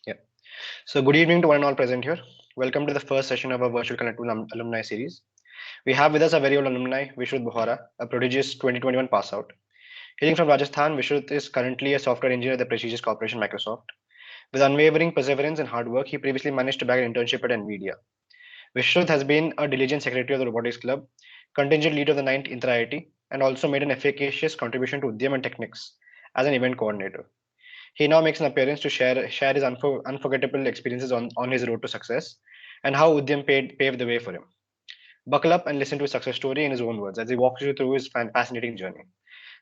Yeah. So good evening to one and all present here. Welcome to the first session of our virtual Connect alumni series. We have with us a very old alumni, Vishrut Bohara, a prodigious 2021 pass out. Hailing from Rajasthan, Vishrut is currently a software engineer at the prestigious corporation Microsoft. With unwavering perseverance and hard work, he previously managed to bag an internship at NVIDIA. Vishrut has been a diligent secretary of the Robotics Club, contingent leader of the 9th Intra IIT, and also made an efficacious contribution to Udyam and Technics as an event coordinator. He now makes an appearance to share his unforgettable experiences on his road to success and how Udyam paved the way for him. Buckle up and listen to his success story in his own words as he walks you through his fascinating journey.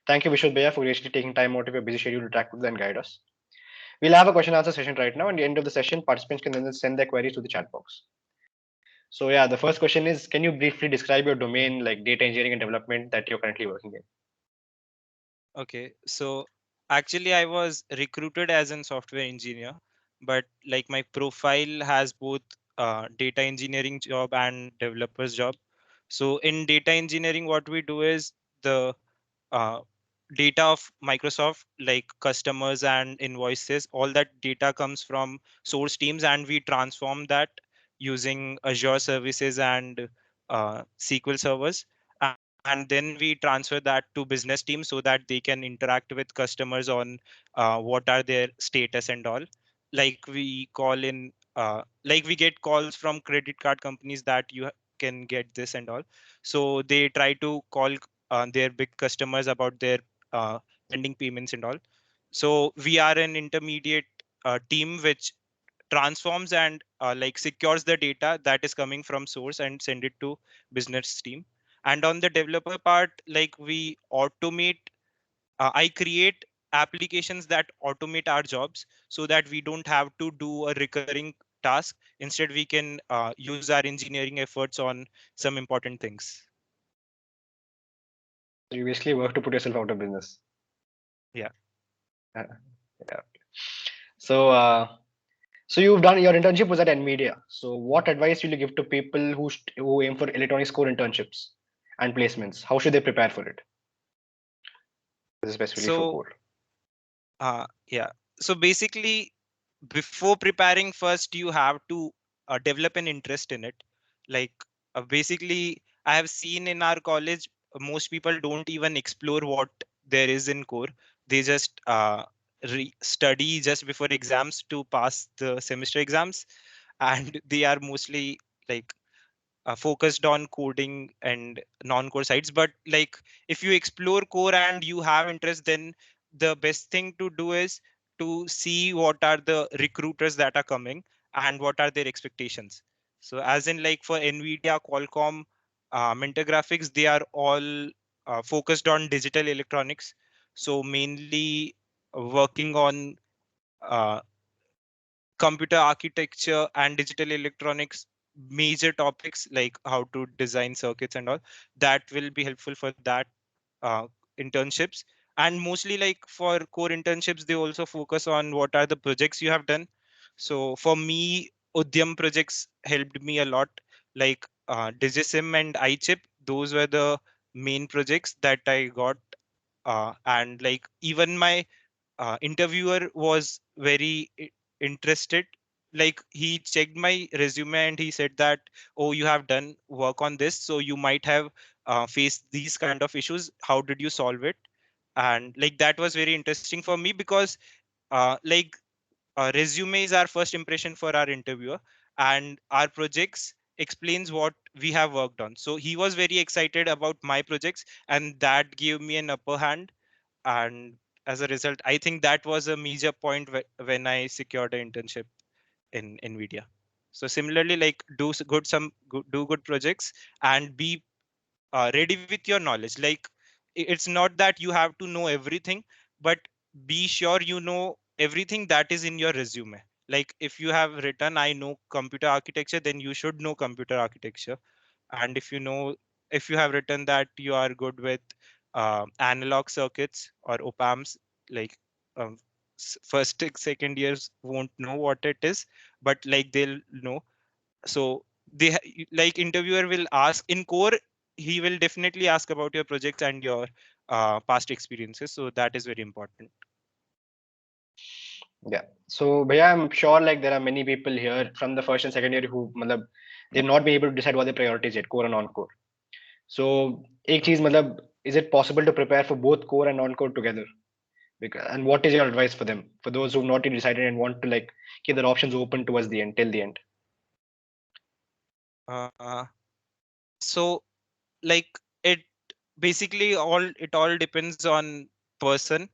Thank you, Vishwat Bhaiya, for graciously taking time out of your busy schedule to track with us and guide us. We'll have a question and answer session right now. At the end of the session, participants can then send their queries to the chat box. So yeah, the first question is, can you briefly describe your domain like data engineering and development that you're currently working in? Okay, so actually I was recruited as a software engineer, but like my profile has both data engineering job and developer's job. So in data engineering, what we do is the uh, data of Microsoft, like customers and invoices, all that data comes from source teams, and we transform that using Azure services and SQL servers. And then we transfer that to business teams so that they can interact with customers on what are their status and all. Like we call in, like we get calls from credit card companies that you can get this and all. So they try to call their big customers about their pending payments and all. So we are an intermediate team which transforms and like secures the data that is coming from source and send it to business team. And on the developer part, like we automate, I create applications that automate our jobs so that we don't have to do a recurring task. Instead, we can use our engineering efforts on some important things. You basically work to put yourself out of business. Yeah. Uh, yeah. So so you've done your internship was at NVIDIA. So what advice will you give to people who aim for electronics core internships and placements? How should they prepare for it? This is specifically for So core. yeah. So basically, before preparing, first you have to develop an interest in it. Like basically, I have seen in our college, most people don't even explore what there is in core. They just study just before exams to pass the semester exams, and they are mostly like focused on coding and non-core sites. But like if you explore core and you have interest, then the best thing to do is to see what are the recruiters that are coming and what are their expectations. So as in like for Nvidia, Qualcomm, Mentor Graphics, they are all focused on digital electronics. So mainly working on uh, computer architecture and digital electronics, major topics like how to design circuits and all, that will be helpful for that uh, internships. And mostly like for core internships, they also focus on what are the projects you have done. So for me, Udyam projects helped me a lot, like Digisim and iChip. Those were the main projects that I got. And like even my interviewer was very interested. Like he checked my resume and he said that, oh, you have done work on this, so you might have faced these kind of issues. How did you solve it? And like that was very interesting for me because like resume is our first impression for our interviewer, and our projects explains what we have worked on. So he was very excited about my projects, and that gave me an upper hand. And as a result, I think that was a major point when I secured an internship in Nvidia. So similarly, like do good projects and be ready with your knowledge. Like it's not that you have to know everything, but be sure you know everything that is in your resume. Like if you have written, I know computer architecture, then you should know computer architecture. And if you have written that you are good with analog circuits or op amps, like um, first second years won't know what it is, but like they'll know. So like interviewer will ask in core, he will definitely ask about your projects and your past experiences. So that is very important. Yeah. So, Bhaiya, I'm sure like there are many people here from the first and second year who, matlab, they've not been able to decide what their priorities yet, core and non-core. So, एक चीज मतलब, is it possible to prepare for both core and non-core together? Because, and what is your advice for them, for those who've not yet decided and want to like keep their options open towards the end, till the end? Uh, so like it basically all depends on person.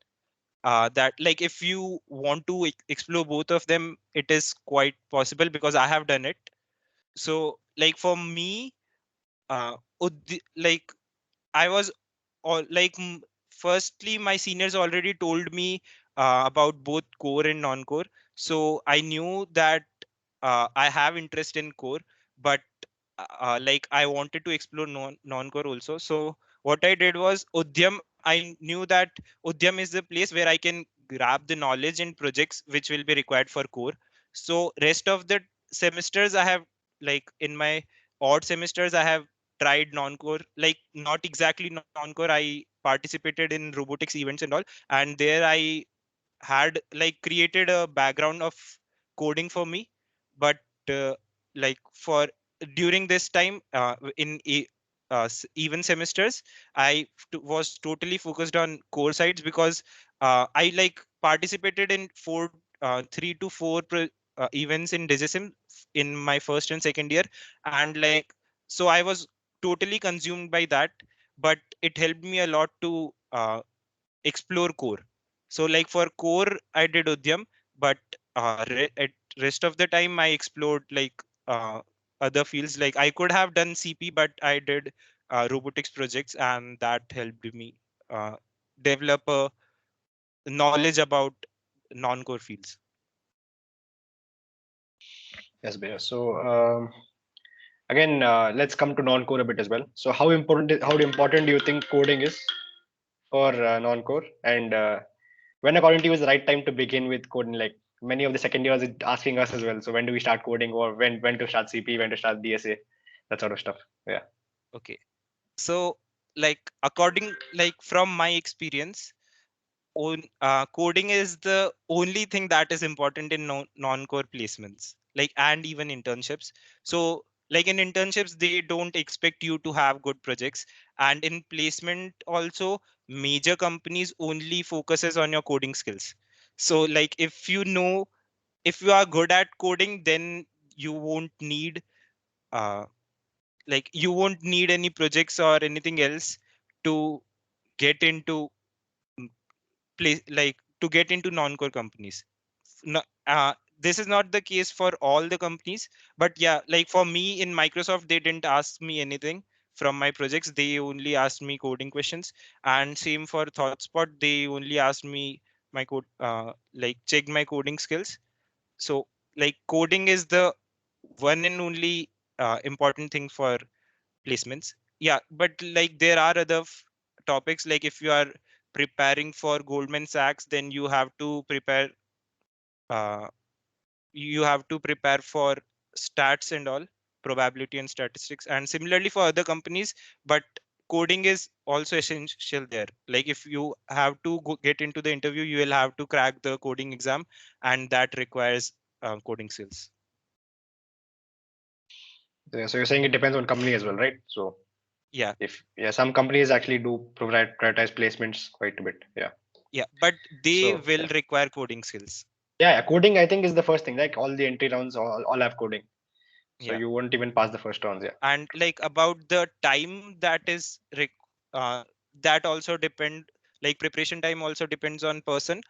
That like if you want to explore both of them, it is quite possible because I have done it. So like for me, like I was all like firstly my seniors already told me about both core and non-core, so I knew that I have interest in core, but like I wanted to explore non-core also. So what I did was Udyam. I knew that Udyam is the place where I can grab the knowledge and projects which will be required for core. So rest of the semesters I have, like in my odd semesters, I have tried non-core, like not exactly non-core. I participated in robotics events and all, and there I had like created a background of coding for me. But uh, like for during this time even semesters, I was totally focused on core sides because I like participated in 3 to 4 events in digisim in my first and second year, and like so I was totally consumed by that. But it helped me a lot to explore core. So like for core, I did Udyam, but at rest of the time I explored like other fields. Like I could have done CP, but I did robotics projects, and that helped me uh, develop a knowledge about non-core fields. Yes, Bhaiya. So, again, let's come to non-core a bit as well. So, how important do you think coding is for non-core? And when, according to you, is the right time to begin with coding? Like many of the second years is asking us as well. So, when do we start coding, or when to start CP, when to start DSA, that sort of stuff. Yeah. Okay, so like according like from my experience, coding is the only thing that is important in non-core placements, like and even internships. So like in internships they don't expect you to have good projects, and in placement also major companies only focuses on your coding skills. So like if you are good at coding, then you won't need uh, you won't need any projects or anything else to get into place, like to get into non-core companies. No, this is not the case for all the companies, but yeah, like for me in Microsoft, they didn't ask me anything from my projects. They only asked me coding questions, and same for ThoughtSpot. They only asked me my code, like checked my coding skills. So like coding is the one and only important thing for placements. Yeah, but like there are other topics, like if you are preparing for Goldman Sachs, then uh, you have to prepare for stats and all, probability and statistics, and similarly for other companies. But coding is also essential there. Like if you have to get into the interview, you will have to crack the coding exam, and that requires coding skills. Yeah, so you're saying it depends on company as well, right? So Yeah, if yeah, some companies actually do provide prioritize placements quite a bit. Yeah. yeah, but they So will yeah. require coding skills. Yeah, coding I think is the first thing. Like all the entry rounds all have coding. So Yeah. you won't even pass the first rounds. Yeah. And like about the time that is that also depend, like preparation time also depends on person.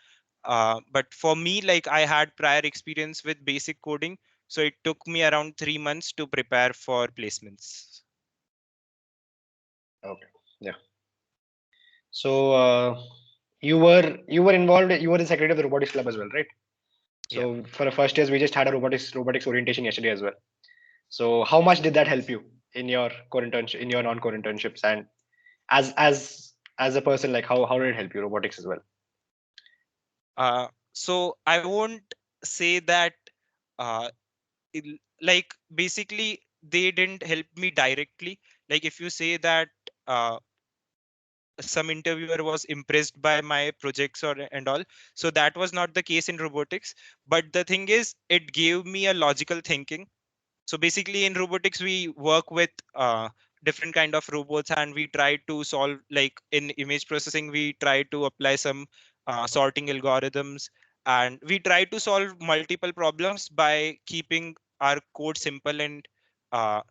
But for me, like I had prior experience with basic coding, so it took me around 3 months to prepare for placements. Okay. Yeah. So you were involved. You were the secretary of the robotics club as well, right? Yeah. So for the first years, we just had a robotics orientation yesterday as well. So how much did that help you in your core internship, in your non-core internships, and as a person, like how did it help you robotics as well? So I won't say that uh, like basically they didn't help me directly. Like if you say that uh, some interviewer was impressed by my projects or and all. So that was not the case in robotics. But the thing is, it gave me a logical thinking. So basically in robotics we work with different kind of robots, and we try to solve, like in image processing we try to apply some sorting algorithms, and we try to solve multiple problems by keeping our code simple and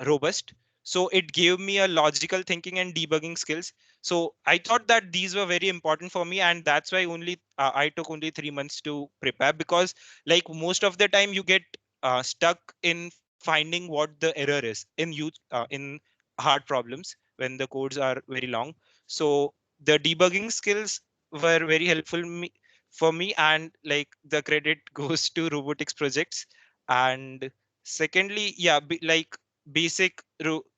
robust. So it gave me a logical thinking and debugging skills. So I thought that these were very important for me, and that's why only I took only 3 months to prepare, because like most of the time you get stuck in finding what the error is in in hard problems when the codes are very long. So the debugging skills were very helpful for me, and like the credit goes to robotics projects. And secondly, yeah, like basic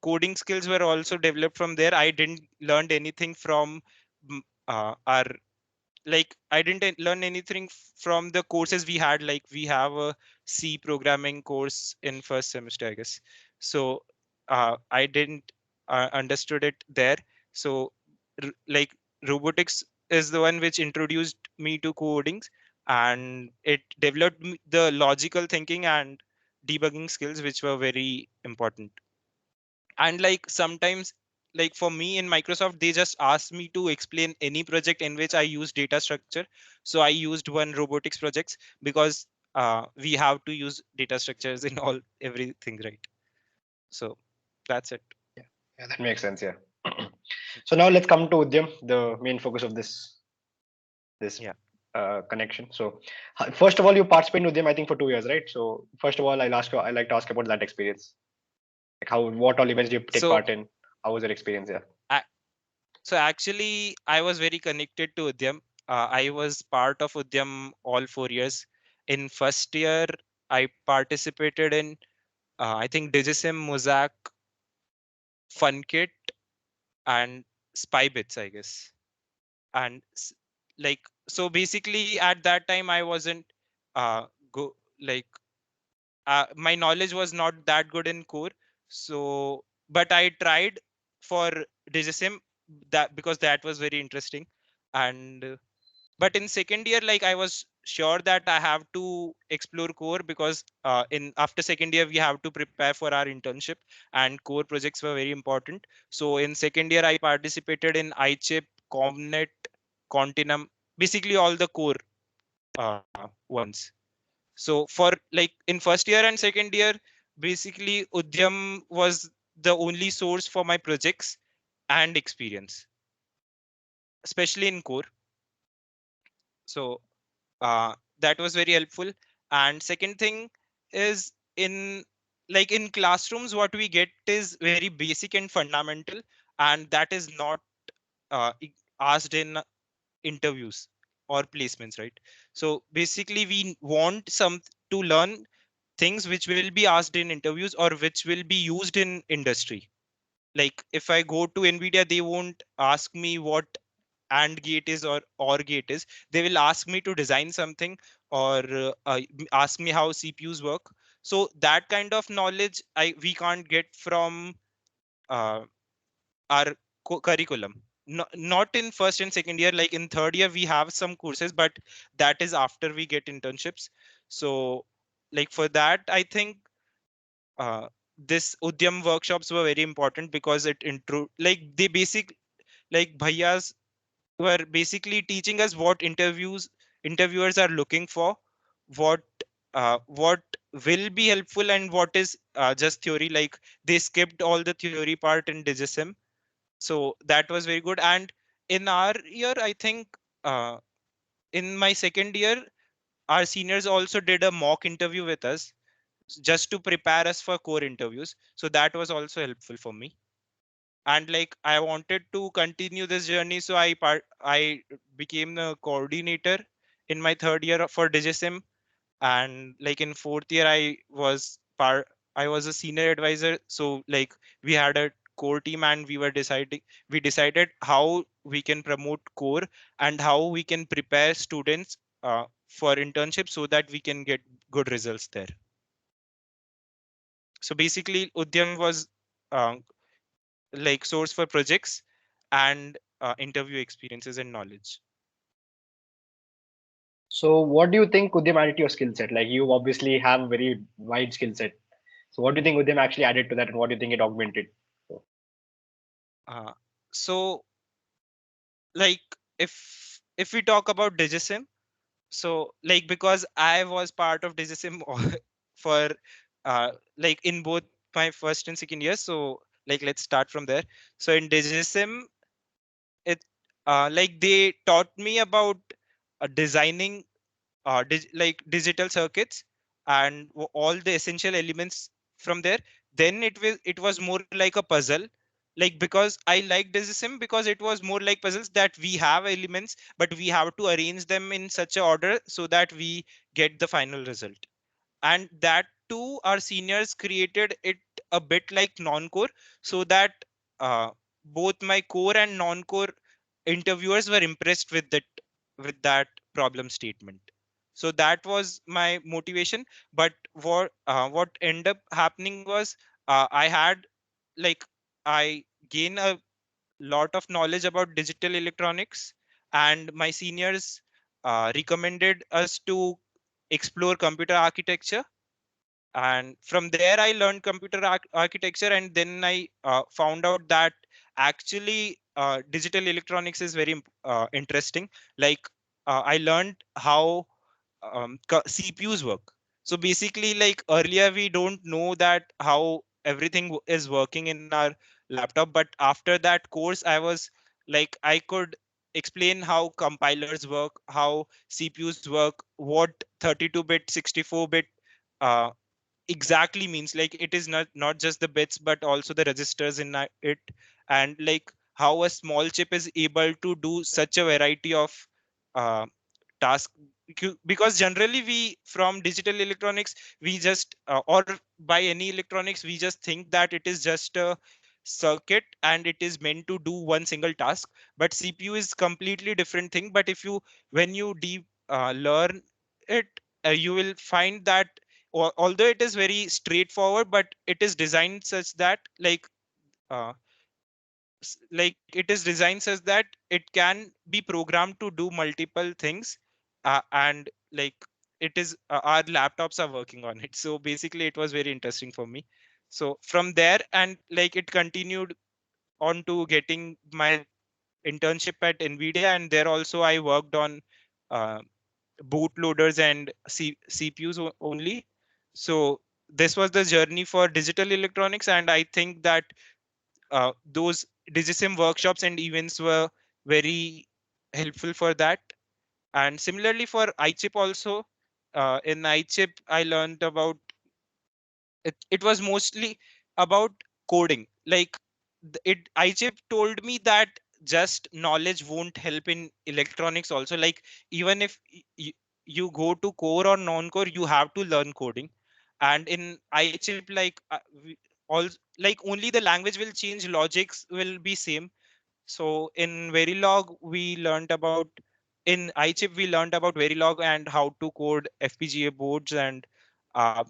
coding skills were also developed from there. I didn't learn anything from our, like I didn't learn anything from the courses we had. Like we have a C programming course in first semester, I guess. So I didn't understood it there. So like robotics is the one which introduced me to codings, and it developed the logical thinking and debugging skills, which were very important. And like sometimes, like for me in Microsoft, they just asked me to explain any project in which I use data structure. So I used one robotics projects, because we have to use data structures in all everything, right? So that's it. Yeah, that makes sense. Yeah. So now let's come to Udyam, the main focus of this Yeah. connection. So first of all, you participated in Udyam, I think, for 2 years, right? So first of all, I like to ask about that experience. Like how, what all events do you take So part in? How was your experience? Yeah. I, so actually I was very connected to Udyam. I was part of Udyam all 4 years. In first year I participated in I think Digisim, Mosaic, Funkit, and Spy Bits, I guess. And like, so basically at that time I wasn't go like my knowledge was not that good in core. So but I tried for Digisim, that because that was very interesting. And but in second year, like I was sure that I have to explore core, because in after second year we have to prepare for our internship, and core projects were very important. So in second year I participated in iChip, Comnet, Continuum, basically all the core ones. So for like in first year and second year, basically Udyam was the only source for my projects and experience, especially in core. So that was very helpful. And second thing is, in like in classrooms what we get is very basic and fundamental, and that is not asked in interviews or placements, right? So basically we want some to learn things which will be asked in interviews or which will be used in industry. Like if I go to Nvidia, they won't ask me what and gate is or gate is. They will ask me to design something, or ask me how CPUs work. So that kind of knowledge we can't get from uh, our curriculum. Not in first and second year. Like in third year we have some courses, but that is after we get internships. So like for that I think uh, this Udyam workshops were very important, because it intro like they basic like bhaiyas were basically teaching us what interviewers are looking for, what what will be helpful, and what is just theory. Like they skipped all the theory part in Digisim. So that was very good. And in our year I think uh, in my second year our seniors also did a mock interview with us, just to prepare us for core interviews. So that was also helpful for me. And like I wanted to continue this journey, so I became the coordinator in my third year for Digisim. And like in fourth year I was a senior advisor. So like we had a core team, and we decided how we can promote core, and how we can prepare students for internships, so that we can get good results there. So basically Udyam was uh, like source for projects, and interview experiences and knowledge. So what do you think Udyam added to your skill set? Like you obviously have a very wide skill set. So what do you think Udyam actually added to that, and what do you think it augmented? So, So like if we talk about digisim, so like because I was part of digisim for like in both my first and second years, so like let's start from there. So in digisim, it like they taught me about designing like digital circuits and all the essential elements from there. Then it was more like a puzzle, like because I like digisim because it was more like puzzles that we have elements but we have to arrange them in such a order so that we get the final result. And that too our seniors created it a bit like non-core, so that both my core and non-core interviewers were impressed with that problem statement. So that was my motivation. But what ended up happening was I had like I gained a lot of knowledge about digital electronics, and my seniors recommended us to explore computer architecture. And from there I learned computer architecture, and then I found out that actually digital electronics is very interesting. Like I learned how CPUs work. So basically, like earlier, we don't know that how everything is working in our laptop. But after that course, I was like, I could explain how compilers work, how CPUs work, what 32-bit, 64-bit exactly means. Like it is not just the bits but also the registers in it, and like how a small chip is able to do such a variety of uh, tasks. Because generally we from digital electronics we just or by any electronics we just think that it is just a circuit and it is meant to do one single task. But CPU is completely different thing. But if you when you deep learn it, you will find that although it is very straightforward, but it is designed such that uh, like it is designed such that it can be programmed to do multiple things. And like it is our laptops are working on it. So basically it was very interesting for me. So from there, and like it continued on to getting my internship at Nvidia, and there also I worked on uh, bootloaders and CPUs only. So this was the journey for digital electronics, and I think that those Digisim workshops and events were very helpful for that. And similarly for iChip also, in iChip I learned about it was mostly about coding. Like it iChip told me that just knowledge won't help in electronics also. Like even if you go to core or non-core, you have to learn coding. And in iChip, like all like only the language will change, logics will be same. So in Verilog, we learned about in iChip we learned about Verilog and how to code FPGA boards, and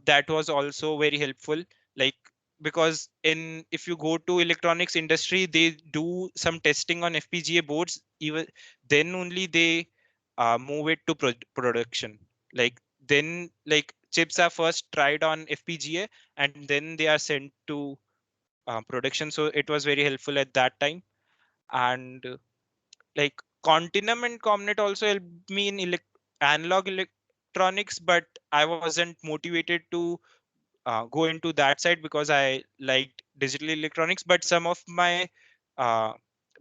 that was also very helpful. Like because in if you go to electronics industry, they do some testing on FPGA boards. Even then only they move it to production. Like then like chips are first tried on FPGA and then they are sent to production. So it was very helpful at that time. And like Continuum and Comnet also helped me in analog electronics, but I wasn't motivated to go into that side because I liked digital electronics. But some of my uh,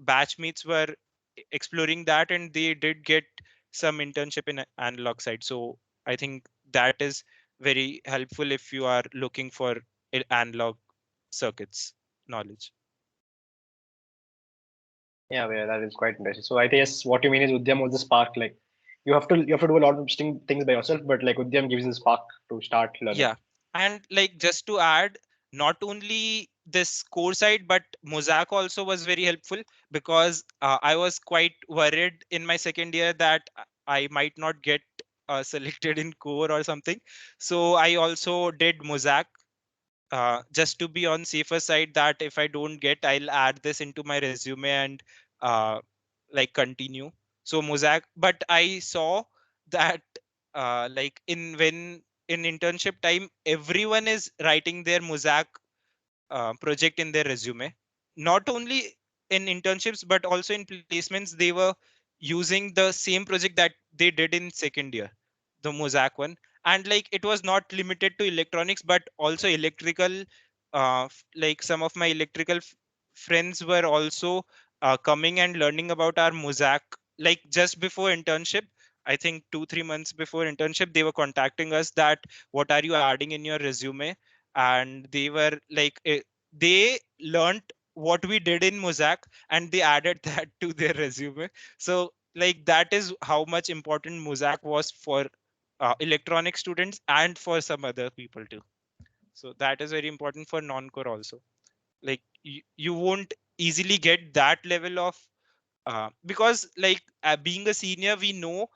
batchmates were exploring that, and they did get some internship in analog side. So I think that is very helpful if you are looking for analog circuits knowledge. yeah, that is quite interesting. So I guess what you mean is Udyam was the spark. Like you have to do a lot of interesting things by yourself, but like Udyam gives you the spark to start learning. Yeah. And like just to add, not only this core side, but Mosaic also was very helpful because I was quite worried in my second year that I might not get selected in core or something. So I also did Mosaic just to be on safer side, that if I don't get, I'll add this into my resume and like continue. So mosaic, but I saw that like in when in internship time everyone is writing their mosaic project in their resume. Not only in internships but also in placements, they were using the same project that they did in second year, the mosaic one. And like it was not limited to electronics but also electrical. Like some of my electrical friends were also coming and learning about our mosaic, like just before internship. I think 2-3 months before internship they were contacting us that what are you adding in your resume. And they were like they learned what we did in mosaic and they added that to their resume. So like that is how much important mosaic was for electronic students and for some other people too. So that is very important for non-core also. Like you won't easily get that level of because like being a senior we know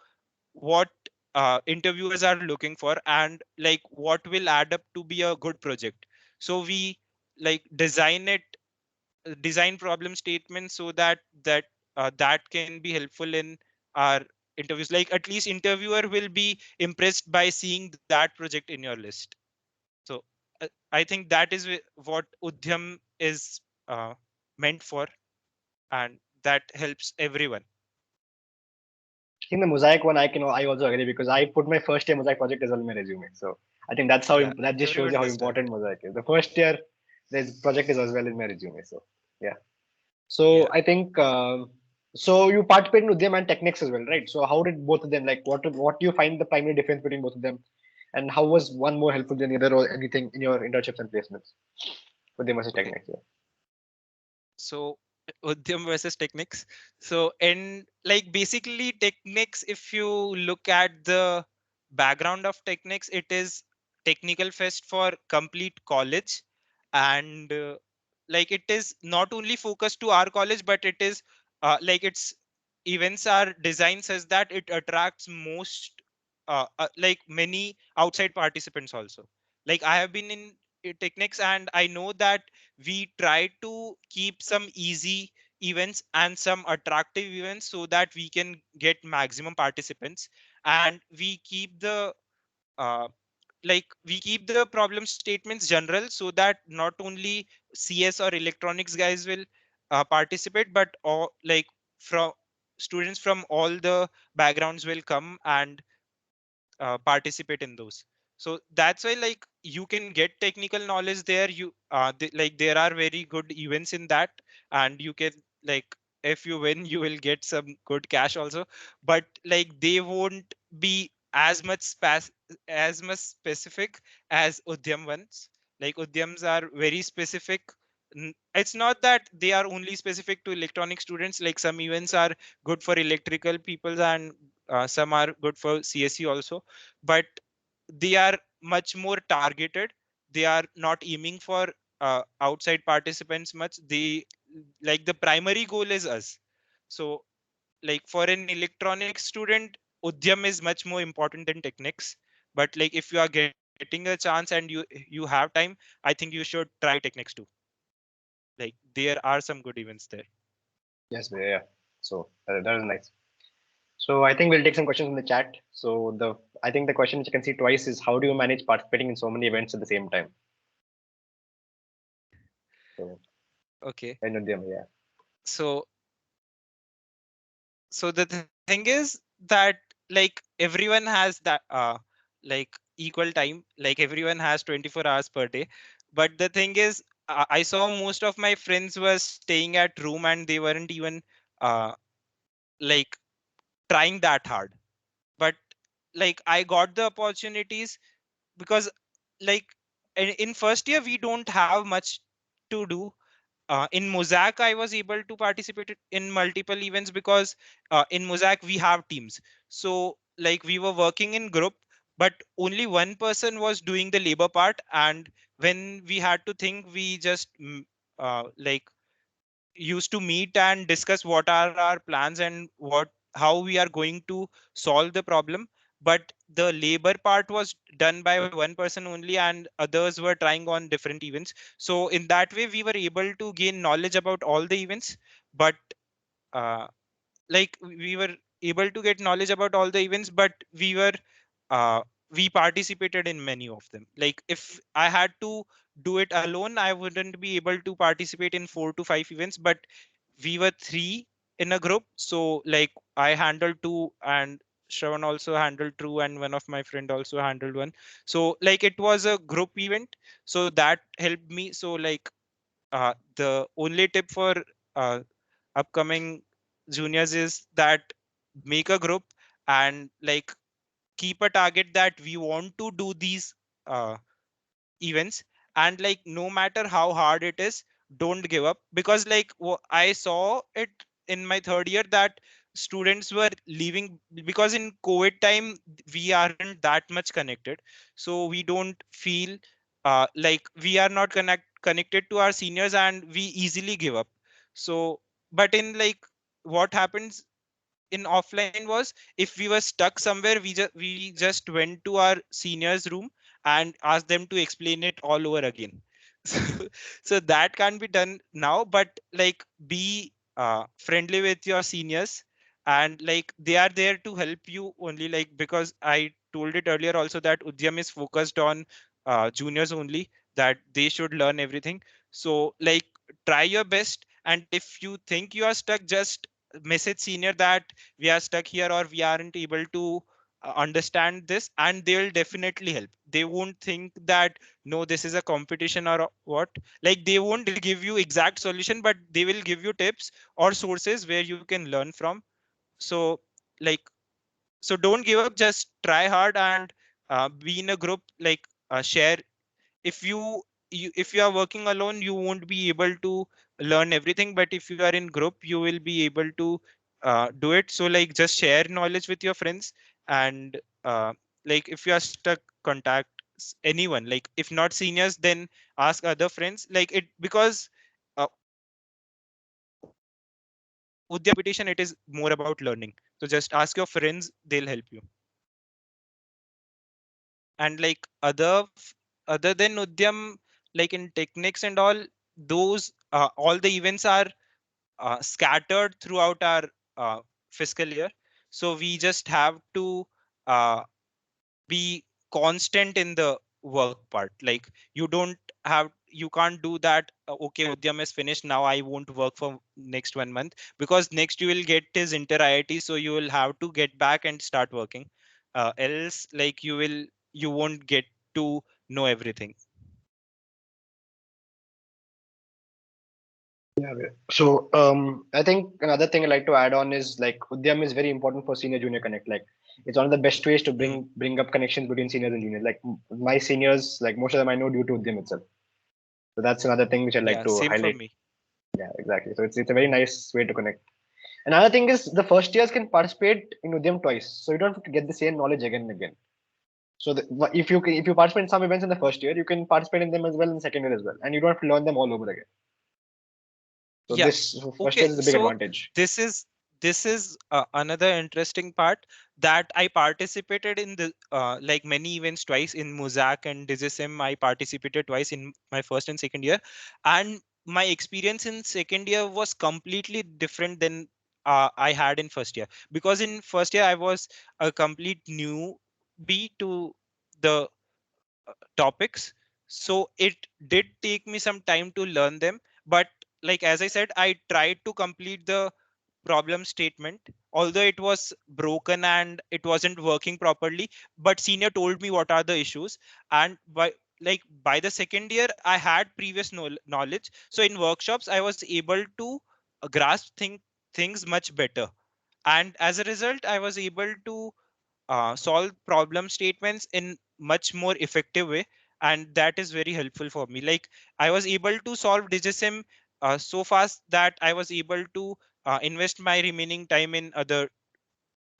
what interviewers are looking for and like what will add up to be a good project. So we like design problem statements so that can be helpful in our interviews. Like at least interviewer will be impressed by seeing that project in your list. So I think that is what Udyam is meant for, and that helps everyone. I think the mosaic one I also agree because I put my first year mosaic project as well in my resume. So I think that's how Yeah, that just shows you everyone how does that. important mosaic is. The first year this project is as well in my resume. So yeah. So Yeah. I think so you participate in Udyam and techniques as well, right? So how did both of them like what do you find the primary difference between both of them, and how was one more helpful than the other or anything in your internships and placements? Udyam versus Okay. techniques. Yeah. So Udyam versus techniques. So and like basically techniques, if you look at the background of techniques, it is technical fest for complete college. And like it is not only focused to our college but it is like its events are designed such that it attracts most like many outside participants also. Like I have been in techniques and I know that we try to keep some easy events and some attractive events so that we can get maximum participants. And we keep the uh, we keep the problem statements general so that not only CS or electronics guys will participate but all like from students from all the backgrounds will come and participate in those. So that's why like you can get technical knowledge there. You like there are very good events in that, and you can like if you win you will get some good cash also. But like they won't be as much specific as Udyam ones. Like Udyams are very specific. It's not that they are only specific to electronic students. Like some events are good for electrical people and some are good for CSE also. But they are much more targeted. They are not aiming for outside participants much. They like the primary goal is us. So like for an electronics student Udyam is much more important than techniques. But like if you are getting a chance and you have time, I think you should try techniques too. Like there are some good events there. Yes, yeah. So that is nice. So I think we'll take some questions in the chat. So I think the question which you can see twice is how do you manage participating in so many events at the same time? So Okay. in Udyam, yeah. So the thing is that like everyone has that like equal time. Like everyone has 24 hours per day. But the thing is I saw most of my friends were staying at room and they weren't even uh, like trying that hard. But like I got the opportunities because like in first year we don't have much to do. In mosaic I was able to participate in multiple events because in mosaic we have teams. So like we were working in group but only one person was doing the labor part. And when we had to think we just like used to meet and discuss what are our plans and what how we are going to solve the problem. But the labor part was done by one person only and others were trying on different events. So in that way we were able to gain knowledge about all the events. But uh, like we were able to get knowledge about all the events, but uh, we participated in many of them. Like if I had to do it alone, I wouldn't be able to participate in 4 to 5 events, but we were three in a group. So like I handled two, and Shravan also handled two, and one of my friend also handled one. So like it was a group event, so that helped me. So like the only tip for uh, upcoming juniors is that make a group and like keep a target that we want to do these uh, events, and like no matter how hard it is, don't give up. Because like I saw it in my third year that students were leaving because in COVID time we aren't that much connected, so we don't feel like we are not connected to our seniors, and we easily give up. So but in like what happens in offline was, if we were stuck somewhere, we just went to our seniors room and asked them to explain it all over again. so, so that can be done now, but like be friendly with your seniors, and like they are there to help you only, like because I told it earlier also that Udyam is focused on juniors only, that they should learn everything. So like try your best, and if you think you are stuck, just message senior that we are stuck here or we aren't able to understand this, and they will definitely help. They won't think that no, this is a competition or what. Like they won't give you exact solution, but they will give you tips or sources where you can learn from. So like, so don't give up, just try hard, and be in a group, like share. If if you are working alone, you won't be able to learn everything, but if you are in group, you will be able to do it. So like just share knowledge with your friends, and like if you are stuck, contact anyone. Like if not seniors, then ask other friends, like it, because Udyam is not about competition, it is more about learning. So just ask your friends, they'll help you. And like other than Udyam, like in techniques and all, those all the events are scattered throughout our uh, fiscal year. So we just have to uh, be constant in the work part. Like you can't do that. Okay, Udyam is finished, now I won't work for next 1 month, because next you will get his inter IIT, so you will have to get back and start working. Else like you won't get to know everything. Yeah. So I think another thing I like to add on is like Udyam is very important for senior junior connect. Like it's one of the best ways to Hmm. bring up connections between seniors and juniors. Like my seniors, like most of them I know due to Udyam itself. So that's another thing which I like Yeah, to same for highlight. me. Yeah, exactly. So it's a very nice way to connect. Another thing is the first years can participate in Udyam twice, so you don't have to get the same knowledge again and again. So if you participate in some events in the first year, you can participate in them as well in the second year as well, and you don't have to learn them all over again. So Yeah. this first Okay. year is a big So advantage. this is this is another interesting part, that I participated in the like many events twice in Muzak and Digisim. I participated twice in my first and second year, and my experience in second year was completely different than I had in first year. Because in first year I was a complete newbie to the topics, so it did take me some time to learn them. But like as I said, I tried to complete the problem statement, although it was broken and it wasn't working properly. But senior told me what are the issues, and by the second year I had previous knowledge, so in workshops I was able to grasp things much better. And as a result, I was able to solve problem statements in much more effective way, and that is very helpful for me. Like I was able to solve digisim so fast that I was able to invest my remaining time in other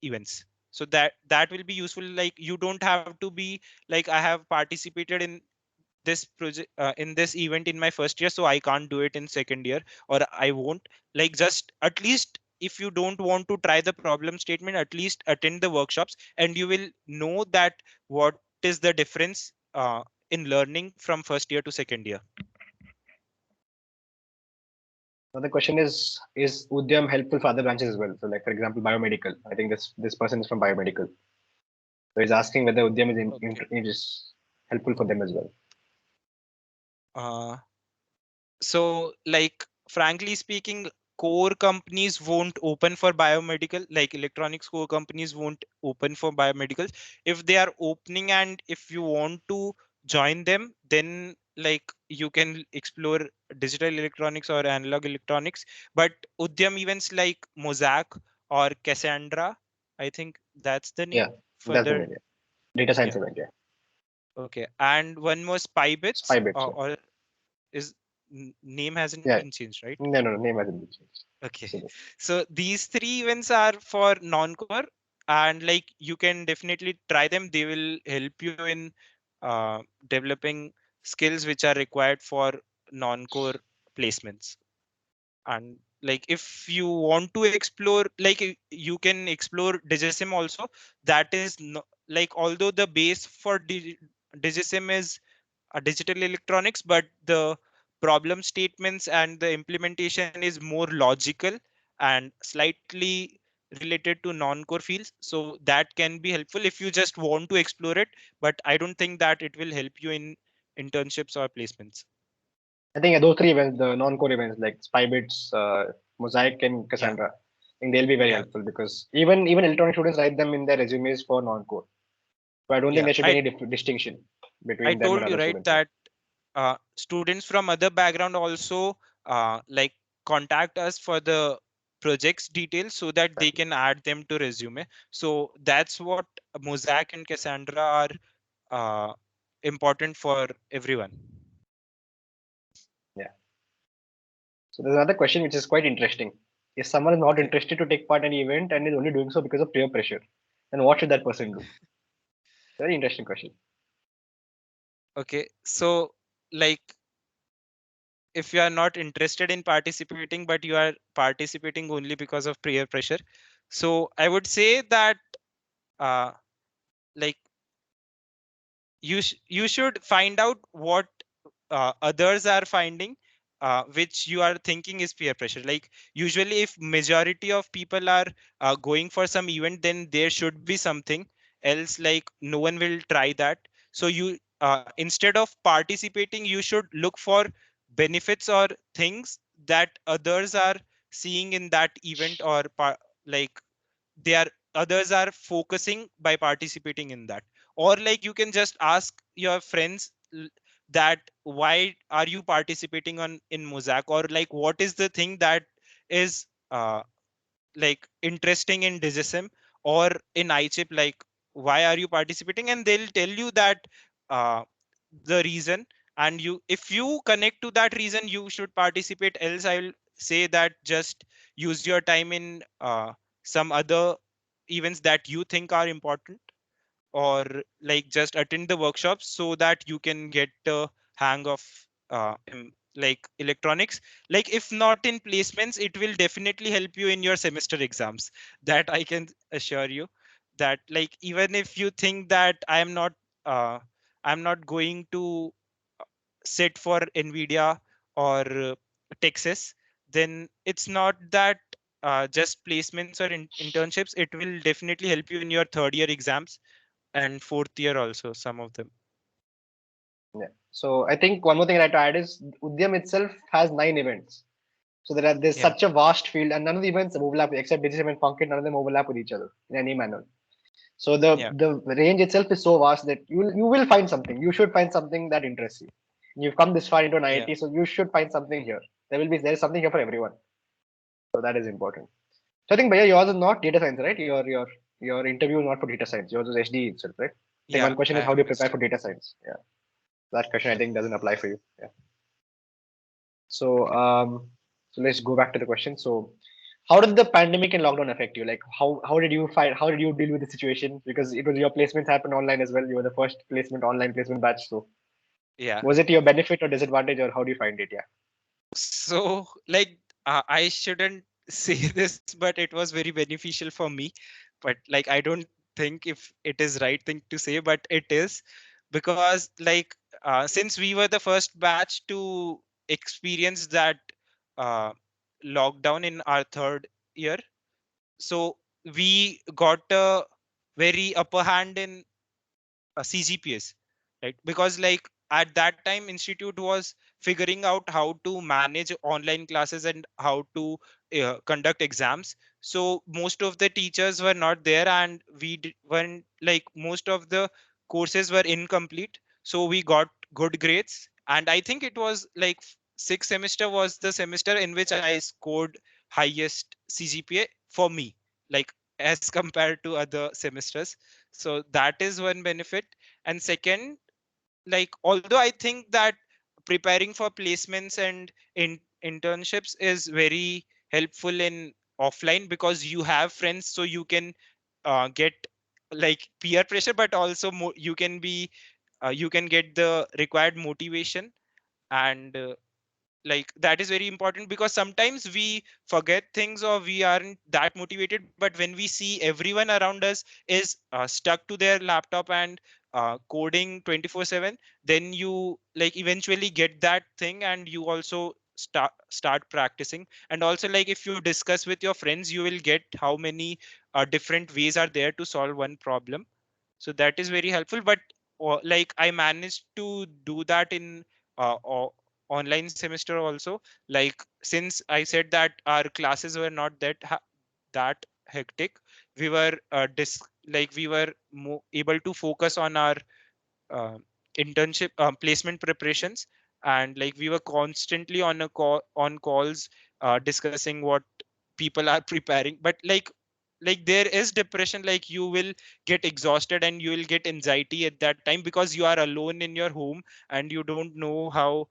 events. So that will be useful. Like you don't have to be like I have participated in this project in this event in my first year, so I can't do it in second year, or I won't. Like just at least, if you don't want to try the problem statement, at least attend the workshops, and you will know that what is the difference in learning from first year to second year. Now the question is Udyam helpful for other branches as well? So like for example, biomedical. I think this person is from biomedical. So he's asking whether Udyam Okay. is helpful for them as well. Uh, so like frankly speaking, core companies won't open for biomedical, like electronics core companies won't open for biomedicals. If they are opening and if you want to join them, then like you can explore digital electronics or analog electronics. But Udyam events like Mosaic or Cassandra, I think that's the Yeah, name for that's the the. idea. Data science Yeah. event. Yeah, Okay, and one more Spybits, spy bits. Yeah, or is name hasn't yeah. been changed, right? No, name hasn't been changed. Okay. So So these three events are for non-core, and like you can definitely try them. They will help you in developing skills which are required for non-core placements. And like if you want to explore, like you can explore digisim also. That is no, like although the base for digisim is digital electronics, but the problem statements and the implementation is more logical and slightly related to non-core fields. So that can be helpful if you just want to explore it, but I don't think that it will help you in internships or placements. I think those three events, the non-core events like Spybits, Mosaic, and Yeah, Cassandra, I think they'll be very yeah, helpful because even electronic students write them in their resumes for non-core. So I don't think yeah. there should be I any distinction I between them and told you other right students. Yeah, that students from other background also like contact us for the projects details so that they exactly. can add them to resume. So that's what Mosaic and Cassandra are important for everyone. Yeah. So there's another question which is quite interesting. If someone is not Okay. interested to take part in an event and is only doing so because of peer pressure, then what should that person do? Very interesting question. Okay. So like if you are not interested in participating but you are participating only because of peer pressure, so I would say that uh, like you should find out what others are finding, which you are thinking is peer pressure. Like usually if majority of people are going for some event, then there should be something else, like no one will try that. So you instead of participating, you should look for benefits or things that others are seeing in that event, or like they are others are focusing by participating in that. Or like you can just ask your friends that why are you participating on in Mosaic, or like what is the thing that is like interesting in digism or in iChip, like why are you participating, and they'll tell you that uh, the reason. And you, if you connect to that reason, you should participate. Else I will say that just use your time in some other events that you think are important, or like just attend the workshops so that you can get the hang of like electronics. Like if not in placements, it will definitely help you in your semester exams. That I can assure you, that like even if you think that uh, I'm not going to sit for Nvidia or Texas, then it's not that just placements or internships. It will definitely help you in your third year exams and fourth year also, some of them. Yeah. So I think one more thing I'd like to add is Udyam itself has 9 events. So there's Yeah, such a vast field, and none of the events overlap except Digital and Funkit. None of them overlap with each other in any manner. So yeah, the range itself is so vast that you will find something. You should find something that interests you. You've come this far into an yeah. IIT, so you should find something here. There is something here for everyone. So that is important. So I think Bhaiya, yours is not data science, right? Your interview is not for data science. Yours is HD itself, right? I think Yeah, one question I is how have do you prepare missed. for data science? Yeah. That question I think doesn't apply for you. Yeah. So Okay. so let's go back to the question. So how did the pandemic and lockdown affect you? Like how did you deal with the situation? Because it was your placements happened online as well. You were the first placement online placement batch. So Yeah. was it your benefit or disadvantage, or how do you find it? Yeah. So like I shouldn't say this, but it was very beneficial for me. But like I don't think if it is right thing to say, but it is, because like since we were the first batch to experience that uh, lockdown in our third year. So we got a very upper hand in CGPS, right? Because like at that time, institute was figuring out how to manage online classes and how to conduct exams. So most of the teachers were not there, and when like most of the courses were incomplete. So we got good grades, and I think it was like sixth semester was the semester in which I scored highest CGPA for me, like as compared to other semesters. So that is one benefit. And second, like although I think that preparing for placements and internships is very helpful in offline, because you have friends, so you can get like peer pressure, but also you can be you can get the required motivation. And like that is very important, because sometimes we forget things or we aren't that motivated, but when we see everyone around us is stuck to their laptop and coding 24/7, then you like eventually get that thing, and you also start practicing. And also, like if you discuss with your friends, you will get how many different ways are there to solve one problem. So that is very helpful. But like I managed to do that in uh, o- online semester also. Like since I said that our classes were not that hectic, we were like we were able to focus on our uh, internship placement preparations. And like we were constantly on a call on calls discussing what people are preparing. But like there is depression, like you will get exhausted and you will get anxiety at that time, because you are alone in your home and you don't know how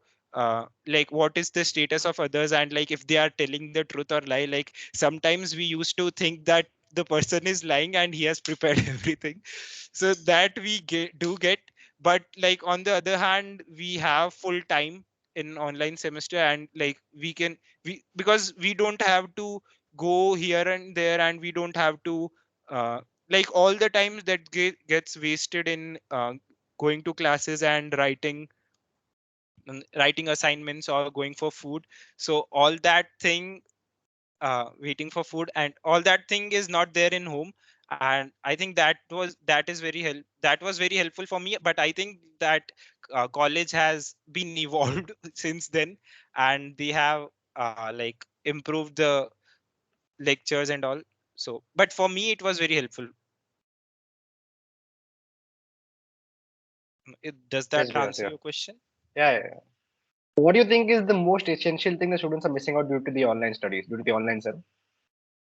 like what is the status of others, and like if they are telling the truth or lie. Like sometimes we used to think that the person is lying and he has prepared everything. So that we do get. But like on the other hand, we have full time in online semester, and like we because we don't have to go here and there, and we don't have to like all the times that gets wasted in going to classes and writing assignments or going for food. So all that thing, waiting for food and all that thing is not there in home. And I think that was very helpful for me. But I think that college has been evolved since then, and they have like improved the lectures and all. So but for me it was very helpful. Does Yes, that yes, answer yeah. your question? Yeah, yeah, yeah. What do you think is the most essential thing the students are missing out due to the online studies, due to the online cell?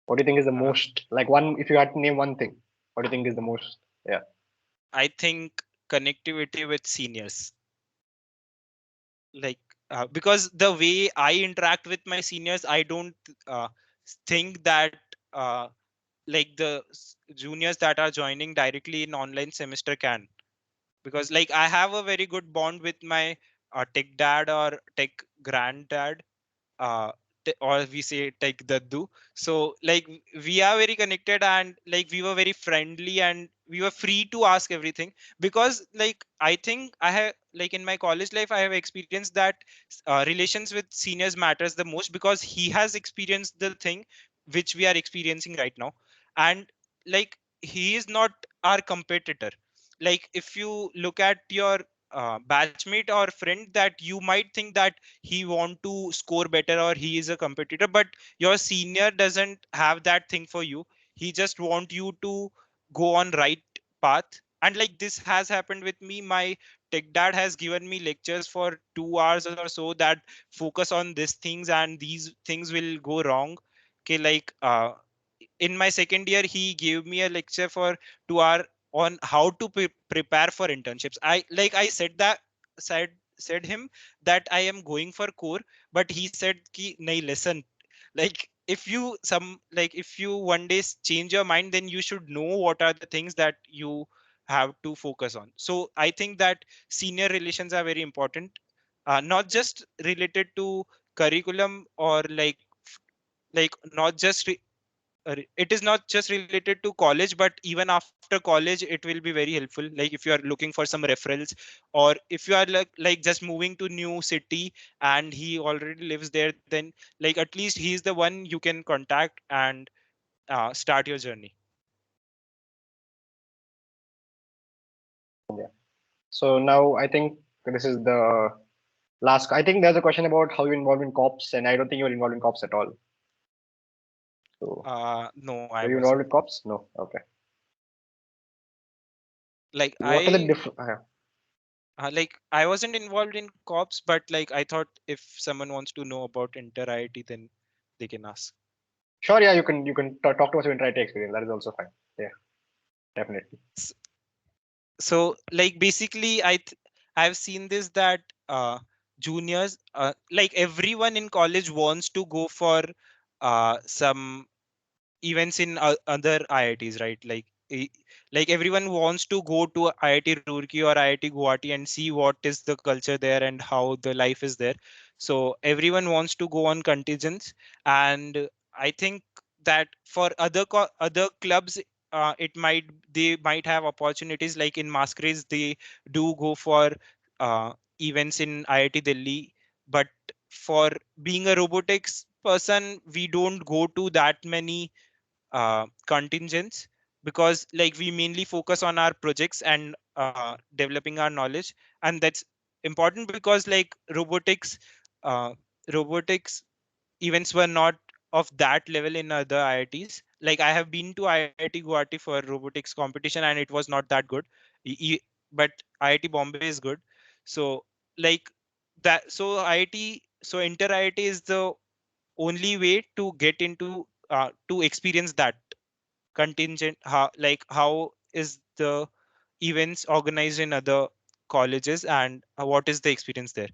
What do you think is the uh, most, like one, if you had to name one thing, what do you think is the most? Yeah. I think connectivity with seniors. Like because the way I interact with my seniors, I don't uh, think that uh, like the juniors that are joining directly in online semester can. Because like I have a very good bond with my tech dad or tech granddad, uh or we say take daddu. So like we are very connected, and like we were very friendly, and we were free to ask everything. Because like I think I have like in my college life I have experienced that relations with seniors matters the most, because he has experienced the thing which we are experiencing right now. And like he is not our competitor. Like if you look at your batchmate or friend, that you might think that he want to score better or he is a competitor, but your senior doesn't have that thing for you. He just want you to go on right path. And like this has happened with me. My tech dad has given me lectures for 2 hours or so, that focus on these things and these things will go wrong. Okay, like in my second year he gave me a lecture for 2 hour on how to prepare for internships. I said that said him that I am going for core, but he said ki nahi, listen, like if you if you one day change your mind, then you should know what are the things that you have to focus on. So I think that senior relations are very important, not just related to curriculum or like not just it is not just related to college, but even after college it will be very helpful, like if you are looking for some referrals, or if you are like just moving to new city and he already lives there, then like at least he's the one you can contact and start your journey. Yeah. So now I think this is the last. I think there's a question about how you involved in cops, and I don't think you were involved in cops at all. So No, I were you wasn't. involved with cops? No. Okay. Like What are the different? like I wasn't involved in cops, but like I thought if someone wants to know about inter IIT, then they can ask. Sure. Yeah. You can talk to us your entire experience. That is also fine. Yeah. Definitely. So like basically I've seen this that juniors, like everyone in college wants to go for some events in other IITs, right? Like everyone wants to go to IIT Roorkee or IIT Guwahati and see what is the culture there and how the life is there. So everyone wants to go on contingents, and I think that for other clubs, it might they might have opportunities, like in masquerades they do go for events in IIT Delhi, but for being a robotics person, we don't go to that many contingents, because like we mainly focus on our projects and developing our knowledge, and that's important because like uh, robotics events were not of that level in other IITs. Like I have been to IIT Guwahati for robotics competition and it was not that good. But IIT Bombay is good. So like so IIT, so inter IIT is the only way to get into to experience that contingent, how is the events organized in other colleges, and what is the experience there.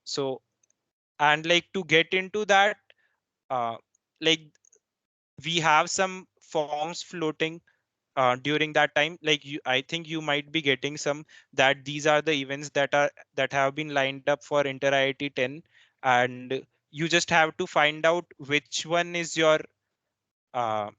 So and like to get into that, uh, like we have some forms floating during that time. Like I think you might be getting some, that these are the events that have been lined up for inter IIT 10, and you just have to find out uh,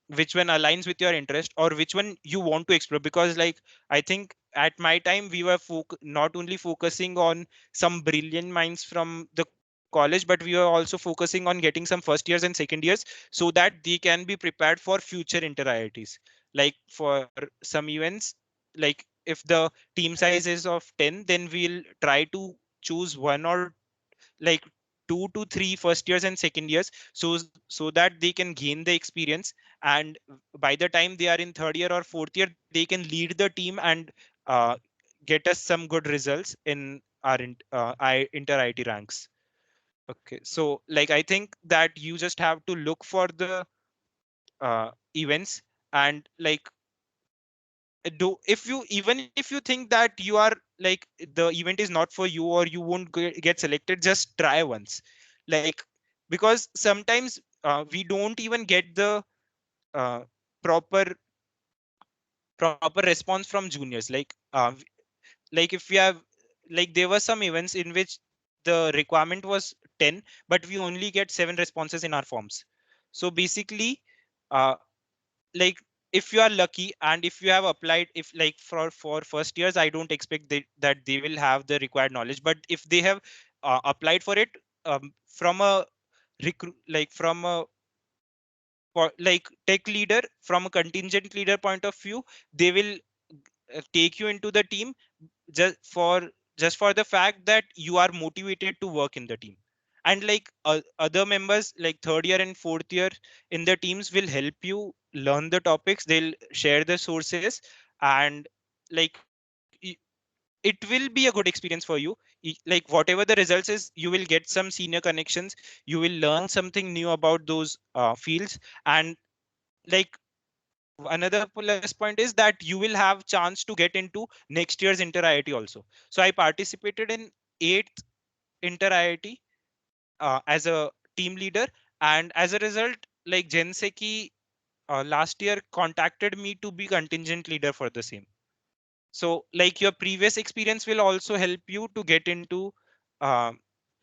which one aligns with your interest or which one you want to explore. Because like I think at my time we were not only focusing on some brilliant minds from the college, but we were also focusing on getting some first years and second years, so that they can be prepared for future inter IITs. Like for some events, like if the team size is of 10, then we'll try to choose one or like 2 to 3 first years and second years, so that they can gain the experience, and by the time they are in third year or fourth year, they can lead the team and uh, get us some good results in our inter IT ranks. Okay, so like I think that you just have to look for the events, and like do if you even if you think that you are like the event is not for you or you won't get selected, just try once. Like because sometimes we don't even get the uh, proper proper response from juniors. Like if we have, like there were some events in which the requirement was 10, but we only get 7 responses in our forms. So basically, uh, like if you are lucky and if you have applied, if like for first years, I don't expect that they will have the required knowledge, but if they have applied for it, from a recruit, like from a like tech leader, from a contingent leader point of view, they will take you into the team just for just for the fact that you are motivated to work in the team. And like other members, like third year and fourth year in the teams, will help you learn the topics, they'll share the sources, and like it will be a good experience for you. Like whatever the results is, you will get some senior connections, you will learn something new about those fields. And like another plus point is that you will have chance to get into next year's inter IIT also. So I participated in 8th inter IIT as a team leader, and as a result, like Jenseki last year contacted me to be contingent leader for the same. So like your previous experience will also help you to get into uh,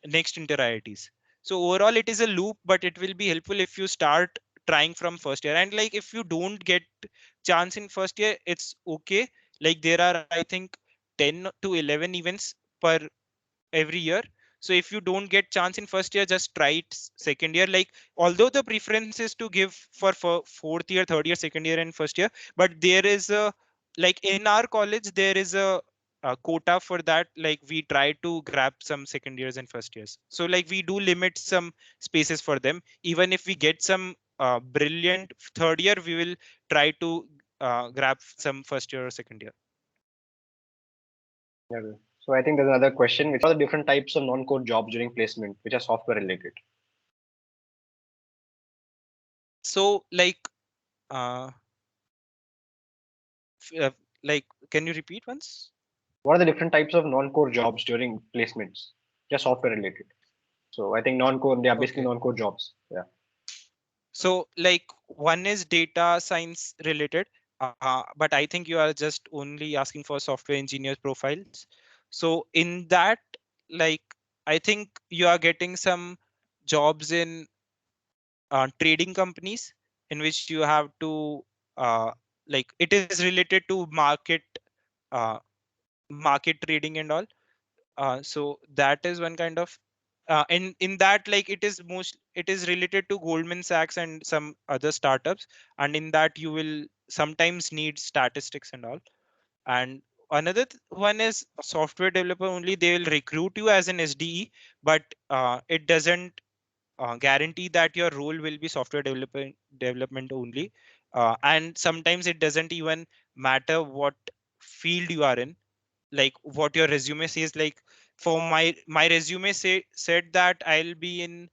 next inter IITs. So overall it is a loop, but it will be helpful if you start trying from first year. And like if you don't get chance in first year, it's okay. Like there are, I think, 10 to 11 events per every year. So if you don't get chance in first year, just try it second year. Like although the preference is to give for fourth year, third year, second year and first year, but there is a, like in our college there is a quota for that. Like we try to grab some second years and first years, so like we do limit some spaces for them. Even if we get some brilliant third year, we will try to grab some first year or second year. Yeah. So I think there's another question, which are the different types of non-code jobs during placement, which are software related? So like uh, uh, like can you repeat once? What are the different types of non-core jobs during placements? Just software related. So I think non-core, they are basically Okay. non-core jobs. Yeah. So like one is data science related, but I think you are just only asking for software engineers profiles. So in that, like I think you are getting some jobs in trading companies, in which you have to like it is related to uh, market trading and all. So that is one kind of in that, like it is related to Goldman Sachs and some other startups, and in that you will sometimes need statistics and all. And another one is software developer only. They will recruit you as an SDE, but it doesn't guarantee that your role will be software development only. And sometimes it doesn't even matter what field you are in, like what your resume says. Like for my resume said that I'll be in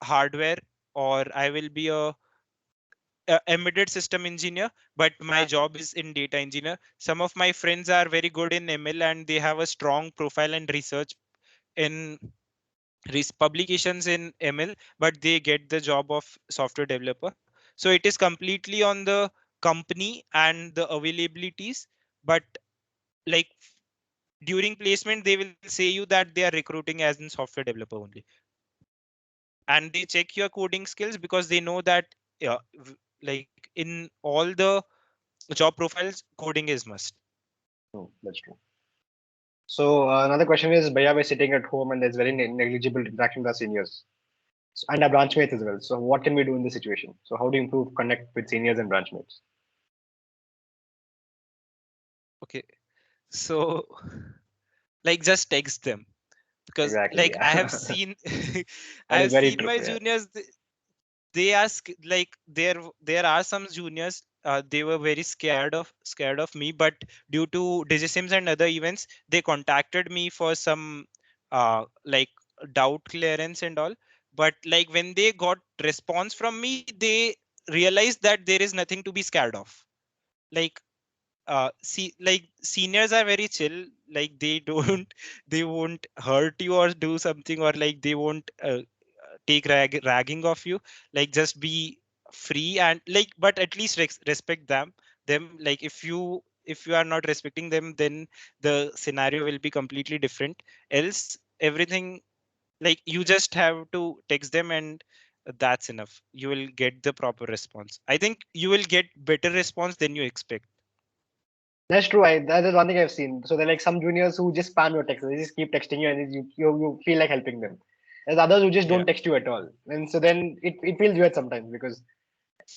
hardware, or I will be a embedded system engineer, but my job is in data engineer. Some of my friends are very good in ML and they have a strong profile and research in publications in ML, but they get the job of software developer. So it is completely on the company and the availabilities. But like during placement, they will say you that they are recruiting as in software developer only, and they check your coding skills because they know that like in all the job profiles, coding is must. No, that's true. So another question is, Bhaiya, we're sitting at home and there's very negligible interaction with our seniors and our branch mates as well. So what can we do in this situation? So how do you improve connect with seniors and branch mates? Okay, so like just text them, because Exactly. like I have Yeah. seen I That is have very seen true. my Yeah. juniors. They ask, like there are some juniors, they were very scared of me, but due to digisims and other events, they contacted me for some like doubt clearance and all. But like when they got response from me, they realized that there is nothing to be scared of. Like see, like seniors are very chill. Like they don't they won't hurt you or do something, or like they won't take ragging of you. Like just be free, and like but at least respect them. Like if you are not respecting them, then the scenario will be completely different. Else everything, like you just have to text them, and that's enough. You will get the proper response. I think you will get better response than you expect. That's true. That is one thing I've seen. So there are like some juniors who just spam your text. They just keep texting you, and you feel like helping them. There's others who just Yeah, don't text you at all, and so then it feels weird sometimes because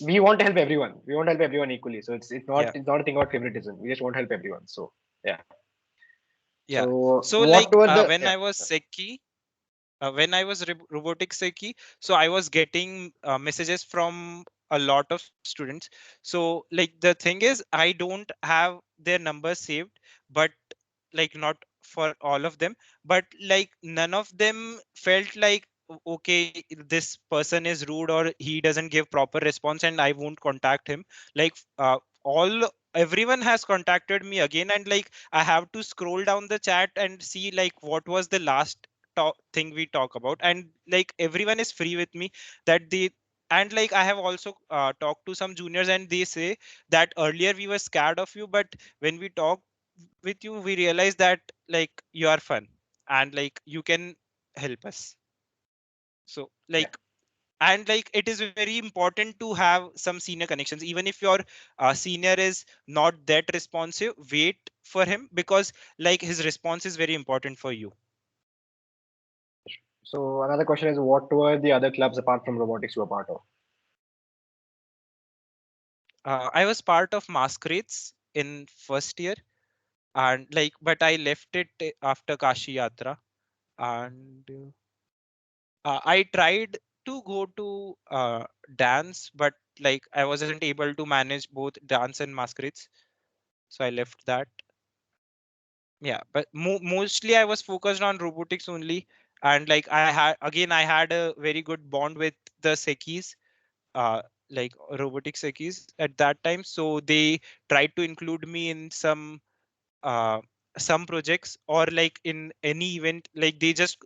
we want to help everyone. We want to help everyone equally. So yeah, it's not a thing about favoritism. We just want to help everyone. So yeah. yeah. So So what like were the when I was Seki, when I was robotic Seki, so I was getting messages from a lot of students. So like the thing is, I don't have their numbers saved, but like not for all of them, but like none of them felt like okay, this person is rude or he doesn't give proper response and I won't contact him. Like all everyone has contacted me again, and like I have to scroll down the chat and see like what was the last thing we talk about, and like everyone is free with me. That they, and like I have also talked to some juniors, and they say that earlier we were scared of you, but when we talk with you, we realize that like you are fun and like you can help us. So yeah. like and like it is very important to have some senior connections. Even if your senior is not that responsive, wait for him, because like his response is very important for you. So another question is, what were the other clubs apart from robotics you were part of? I was part of masquerades in first year, and like but I left it after Kashi Yatra. And I tried to go to dance, but like I wasn't able to manage both dance and masquerades, so I left that. Yeah, but mostly I was focused on robotics only. And like I had a very good bond with the sekis, uh like robotic sekis at that time, so they tried to include me in uh some projects, or like in any event. Like they just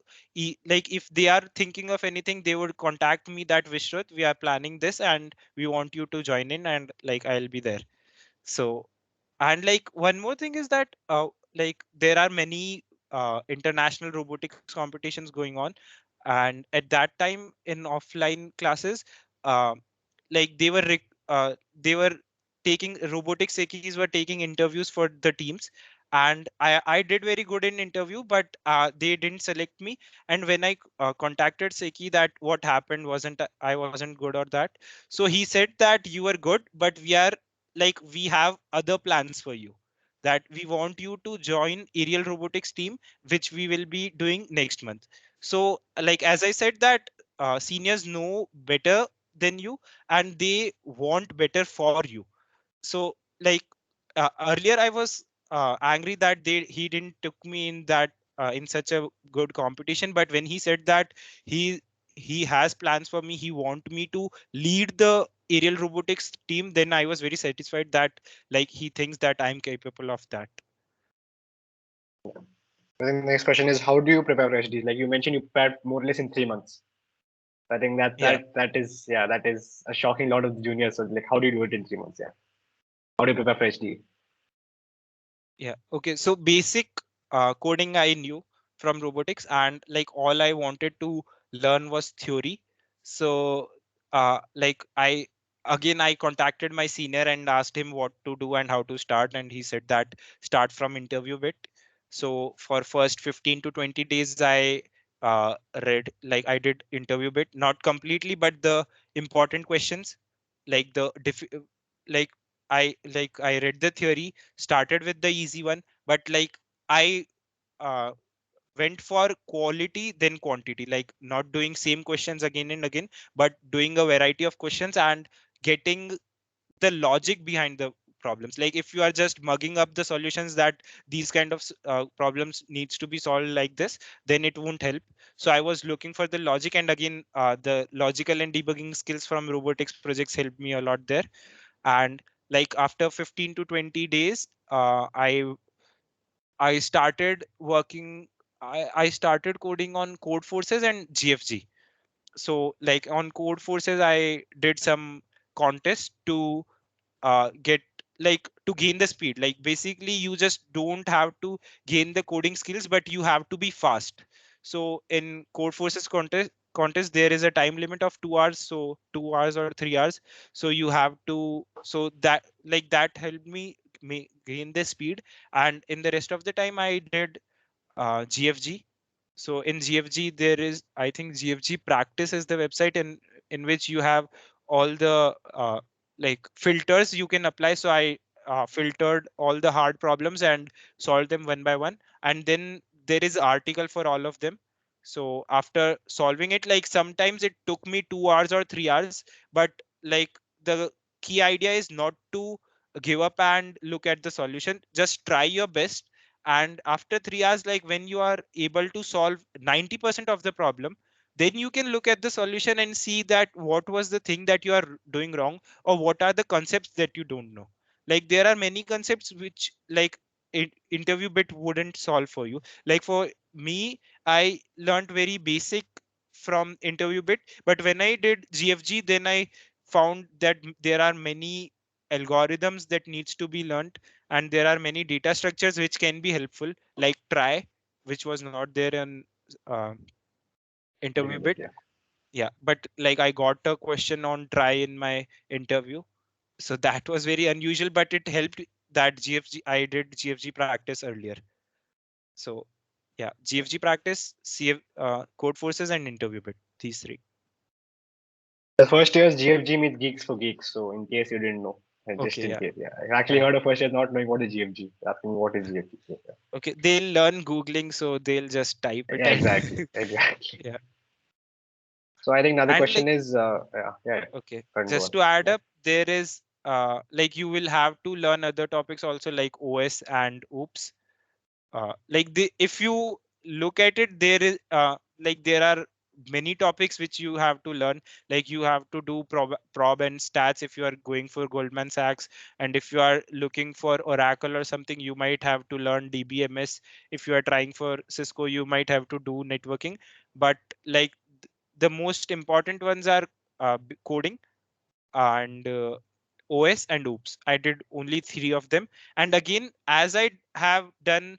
like if they are thinking of anything, they would contact me that Vishrut, we are planning this and we want you to join in, and like I'll be there. So, and like one more thing is that like there are many international robotics competitions going on. And at that time in offline classes, uh, like they were taking robotics sekis were taking interviews for the teams. And I did very good in interview, but they didn't select me. And when I contacted Seki that what happened, wasn't I wasn't good or that, so he said that you are good, but we are like we have other plans for you, that we want you to join aerial robotics team, which we will be doing next month. So like as I said that seniors know better than you, and they want better for you. So like earlier I was angry that he didn't took me in that in such a good competition. But when he said that he he has plans for me, he want me to lead the aerial robotics team, then I was very satisfied that like he thinks that I'm capable of that. I think the next question is, how do you prepare for HD? Like you mentioned, you prepared more or less in 3 months. I think Yeah. that is, yeah, that is a shocking lot of the juniors. So like, how do you do it in 3 months? Yeah, how do you prepare for HD? Yeah. Okay. So basic coding I knew from robotics, and like all I wanted to learn was theory. So like I contacted my senior and asked him what to do and how to start, and he said that start from interview bit. So for first 15 to 20 days, I read, like I did interview bit, not completely, but the important questions, like like I read the theory, started with the easy one, but like I uh, went for quality then quantity, like not doing same questions again and again, but doing a variety of questions and getting the logic behind the problems. Like if you are just mugging up the solutions that these kind of problems needs to be solved like this, then it won't help. So I was looking for the logic, and again the logical and debugging skills from robotics projects helped me a lot there. And like after 15 to 20 days, I started working. I started coding on code forces and GFG. So like on code forces I did some contest to get, like to gain the speed. Like basically you just don't have to gain the coding skills, but you have to be fast. So in code forces contest there is a time limit of 2 hours, so 2 hours or 3 hours. So you have to, so that like that helped me gain the speed. And in the rest of the time I did GFG. So in GFG there is, I think GFG practice is the website in which you have all the like filters you can apply. So I filtered all the hard problems and solved them one by one. And then there is article for all of them. So after solving it, like sometimes it took me 2 hours or 3 hours, but like the key idea is not to give up and look at the solution. Just try your best. And after 3 hours, like when you are able to solve 90% of the problem, then you can look at the solution and see that what was the thing that you are doing wrong, or what are the concepts that you don't know. Like there are many concepts which like interview bit wouldn't solve for you. Like for me, I learned very basic from interview bit, but when I did GFG, then I found that there are many algorithms that needs to be learned, and there are many data structures which can be helpful, like try, which was not there in uh, interview bit. Yeah. Yeah, but like I got a question on try in my interview, so that was very unusual, but it helped that GFG I did GFG practice earlier. So yeah, GFG practice, code forces, and interview bit. These three. The first year's GFG means Geeks for Geeks. So in case you didn't know, just Okay, in yeah, case, yeah, I actually yeah. heard of first year not knowing what is GFG, asking what is GFG. So, Okay, they'll learn Googling, so they'll just type it yeah, exactly, and exactly. yeah. So I think another And question like, is, yeah, okay, go on, go just on. to add Yeah. up, there is like you will have to learn other topics also like OS and OOPS. Like if you look at it, there is like there are many topics which you have to learn. Like you have to do prob and stats if you are going for Goldman Sachs, and if you are looking for Oracle or something, you might have to learn DBMS. If you are trying for Cisco, you might have to do networking. But like the most important ones are coding and OS and OOPS. I did only three of them. And again, as I have done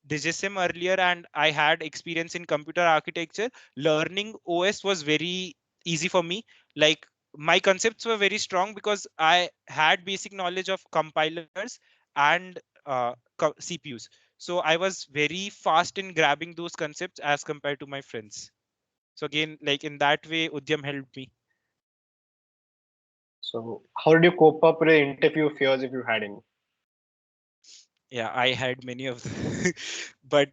DigiSim earlier and I had experience in computer architecture, learning OS was very easy for me. Like my concepts were very strong because I had basic knowledge of compilers and CPUs. So I was very fast in grabbing those concepts as compared to my friends. So again, like in that way, Udyam helped me. So how did you cope up with the interview fears if you had any? Yeah, I had many of them. But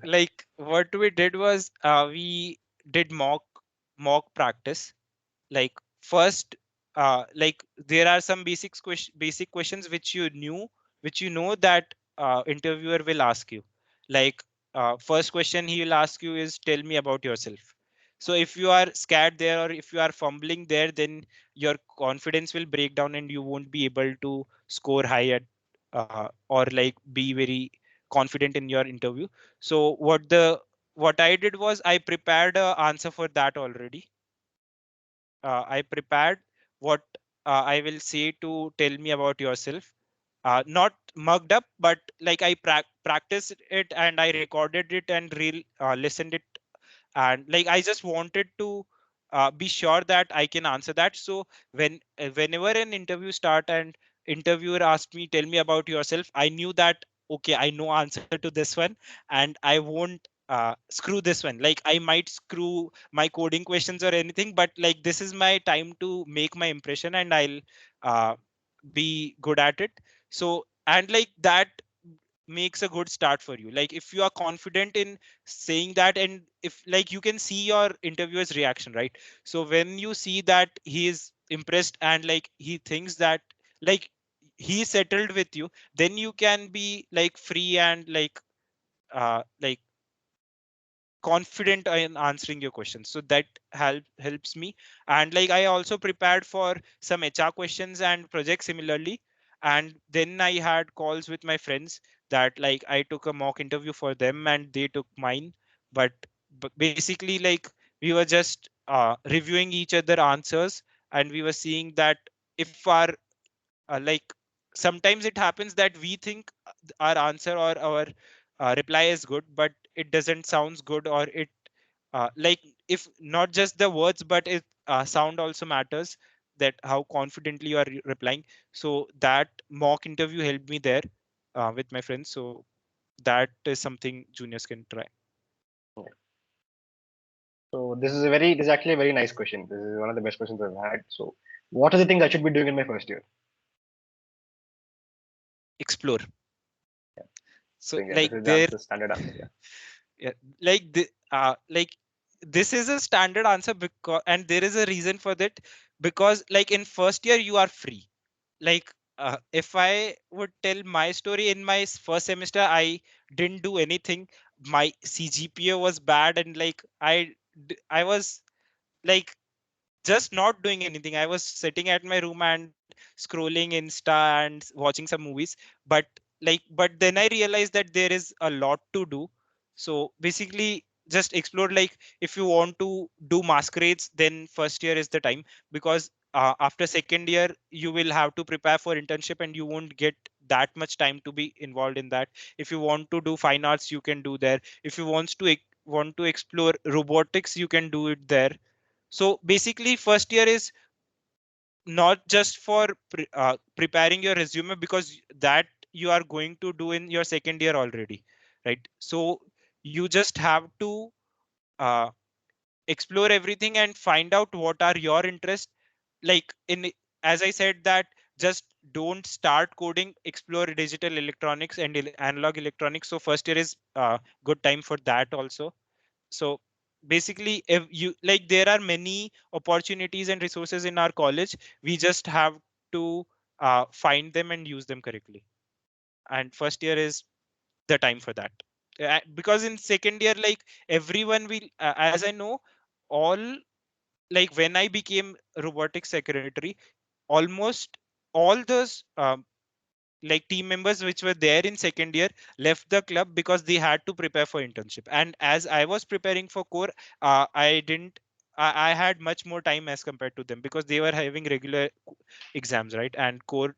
like what we did was we did mock practice. Like first like there are some basic questions which you know that interviewer will ask you. Like first question he will ask you is tell me about yourself. So if you are scared there or if you are fumbling there, then your confidence will break down and you won't be able to score high at or like be very confident in your interview. So what I did was I prepared a answer for that already. I prepared what I will say to tell me about yourself. Not mugged up, but like I practiced it and I recorded it and listened it, and like I just wanted to be sure that I can answer that. So whenever an interview start and interviewer asked me tell me about yourself, I knew that okay, I know answer to this one and I won't screw this one. Like I might screw my coding questions or anything, but like this is my time to make my impression and I'll uh, be good at it. So and like that makes a good start for you. Like if you are confident in saying that, and if like you can see your interviewer's reaction, right? So when you see that he is impressed and like he thinks that like he settled with you, then you can be like free and like confident in answering your questions. So that helps me. And like I also prepared for some HR questions and projects similarly. And then I had calls with my friends that like I took a mock interview for them and they took mine. But basically like we were just reviewing each other answers, and we were seeing that if our like sometimes it happens that we think our answer or our reply is good, but it doesn't sounds good, or it like if not just the words but it sound also matters, that how confidently you are replying. So that mock interview helped me there with my friends. So that is something juniors can try. So this is actually a very nice question. This is one of the best questions I've had. So what are the things I should be doing in my first year? Explore. So So yeah, this like is the there answer, standard answer. Yeah. yeah, like this is a standard answer because, and there is a reason for that, because like in first year you are free. Like if I would tell my story, in my first semester I didn't do anything. My CGPA was bad, and like I was like just not doing anything. I was sitting at my room and scrolling Insta and watching some movies. But but then I realized that there is a lot to do. So basically just explore. Like if you want to do masquerades, then first year is the time, because after second year you will have to prepare for internship and you won't get that much time to be involved in that. If you want to do fine arts, you can do there. If you want to explore robotics, you can do it there. So basically first year is not just for preparing your resume, because that you are going to do in your second year already, right? So you just have to uh, explore everything and find out what are your interests. Like in, as I said, that just don't start coding, explore digital electronics and analog electronics. So first year is good time for that also. So basically if you like, there are many opportunities and resources in our college, we just have to find them and use them correctly. And first year is the time for that. Because in second year, like everyone will, as I know, all, like when I became robotics secretary, almost all those like team members which were there in second year left the club because they had to prepare for internship. And as I was preparing for core, I didn't I had much more time as compared to them, because they were having regular exams, right? And core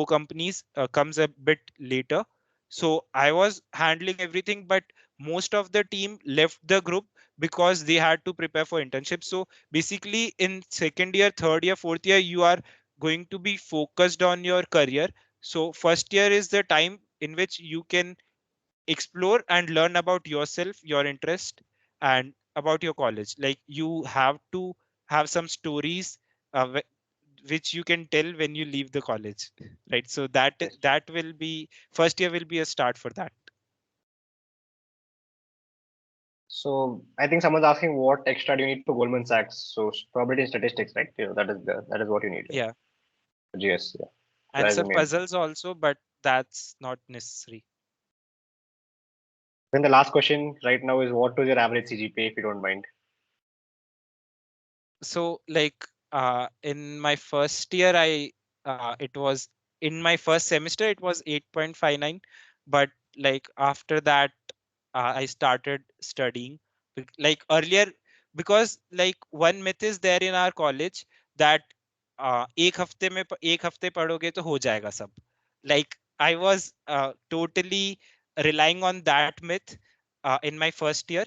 companies comes a bit later. So I was handling everything, but most of the team left the group because they had to prepare for internship. So basically in second year, third year, fourth year, you are going to be focused on your career. So first year is the time in which you can explore and learn about yourself, your interest, and about your college. Like you have to have some stories which you can tell when you leave the college, right? So Yes. that will be, first year will be a start for that. So I think someone's asking what extra do you need for Goldman Sachs? So probability and statistics, right? That is what you need. Yeah, GS, yeah. That and is the some main thing. puzzles also, but that's not necessary. Then the last question right now is what was your average CGPA, if you don't mind? So like in my first year, it was, in my first semester it was 8.59. But like after that, I started studying like earlier, because like one myth is there in our college that एक हफ्ते पढ़ोगे तो हो जाएगा सब. Like I was totally relying on that myth in my first year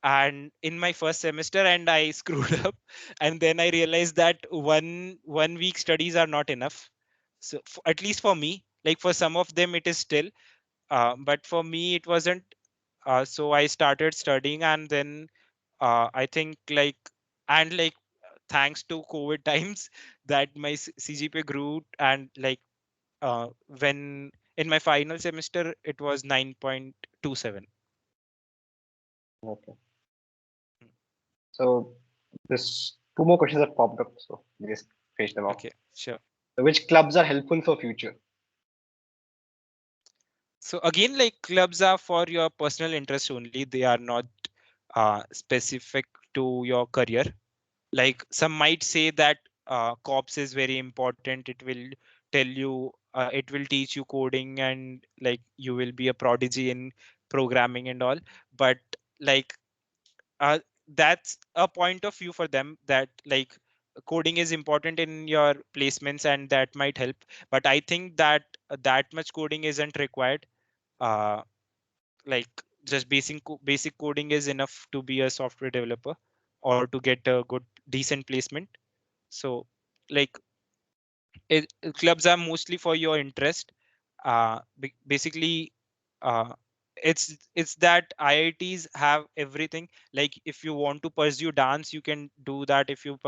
and in my first semester, and I screwed up. And then I realized that one week studies are not enough. So at least for me, like for some of them it is still, but for me it wasn't. So I started studying, and then I think like, and like thanks to COVID times, that my CGPA grew. And like when in my final semester it was 9.27. Okay. So this two more questions have popped up, so we just finish them off. Okay, sure. So which clubs are helpful for future? So again, like clubs are for your personal interest only. They are not specific to your career. Like some might say that cops is very important. It will tell you, it will teach you coding, and like you will be a prodigy in programming and all. But like uh, that's a point of view for them, that like coding is important in your placements and that might help. But I think that that much coding isn't required. uh, like just basic coding is enough to be a software developer or to get a good decent placement. So like clubs are mostly for your interest. Basically it's that IITs have everything. Like if you want to pursue dance, you can do that. If you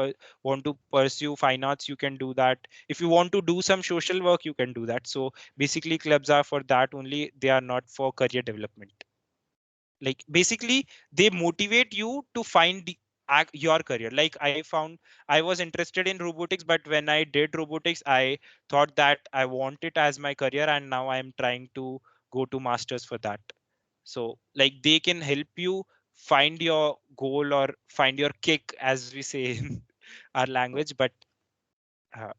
want to pursue fine arts, you can do that. If you want to do some social work, you can do that. So basically clubs are for that only. They are not for career development. Like basically they motivate you to find your career. Like I found, I was interested in robotics, but when I did robotics, I thought that I want it as my career, and now I am trying to go to masters for that. So like they can help you find your goal or find your kick, as we say in our language. But uh,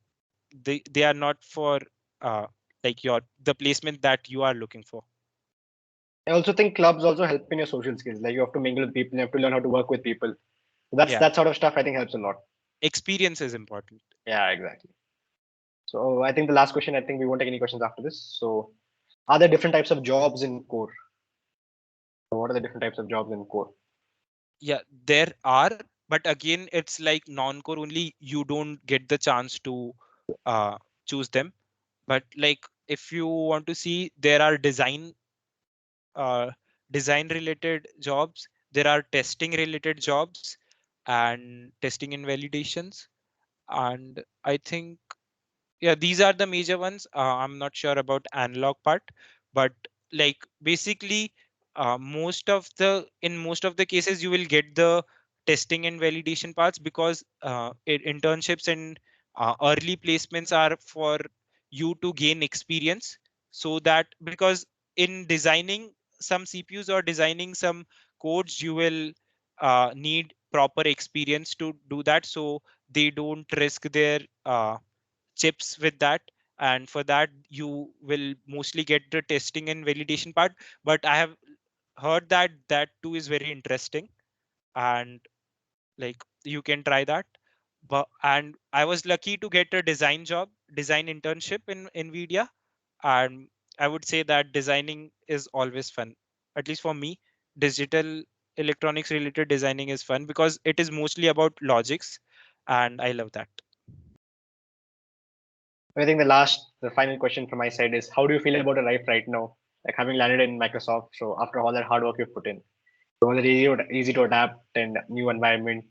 they are not for uh, like your the placement that you are looking for. I also think clubs also help in your social skills. Like you have to mingle with people, you have to learn how to work with people. That's Yeah, that sort of stuff I think helps a lot. experience is important. Yeah, exactly. So I think the last question, I think we won't take any questions after this. So are there different types of jobs in core? So what are the different types of jobs in core? Yeah, there are, but again it's like non-core only, you don't get the chance to uh, choose them. But like if you want to see, there are uh, design related jobs, there are testing related jobs, and testing and validations. And I think, yeah, these are the major ones. I'm not sure about analog part, but like basically most of the cases you will get the testing and validation parts, because internships and early placements are for you to gain experience. So that, because in designing some CPUs or designing some codes, you will need proper experience to do that, so they don't risk their chips with that. And for that you will mostly get the testing and validation part. But I have heard that that too is very interesting, and like you can try that. But and I was lucky to get a design internship in Nvidia, and I would say that designing is always fun. At least for me, digital electronics related designing is fun because it is mostly about logics, and I love that. I think the final question from my side is, how do you feel about your life right now? Like having landed in Microsoft, so after all that hard work you've put in, was it easy to adapt in new environment?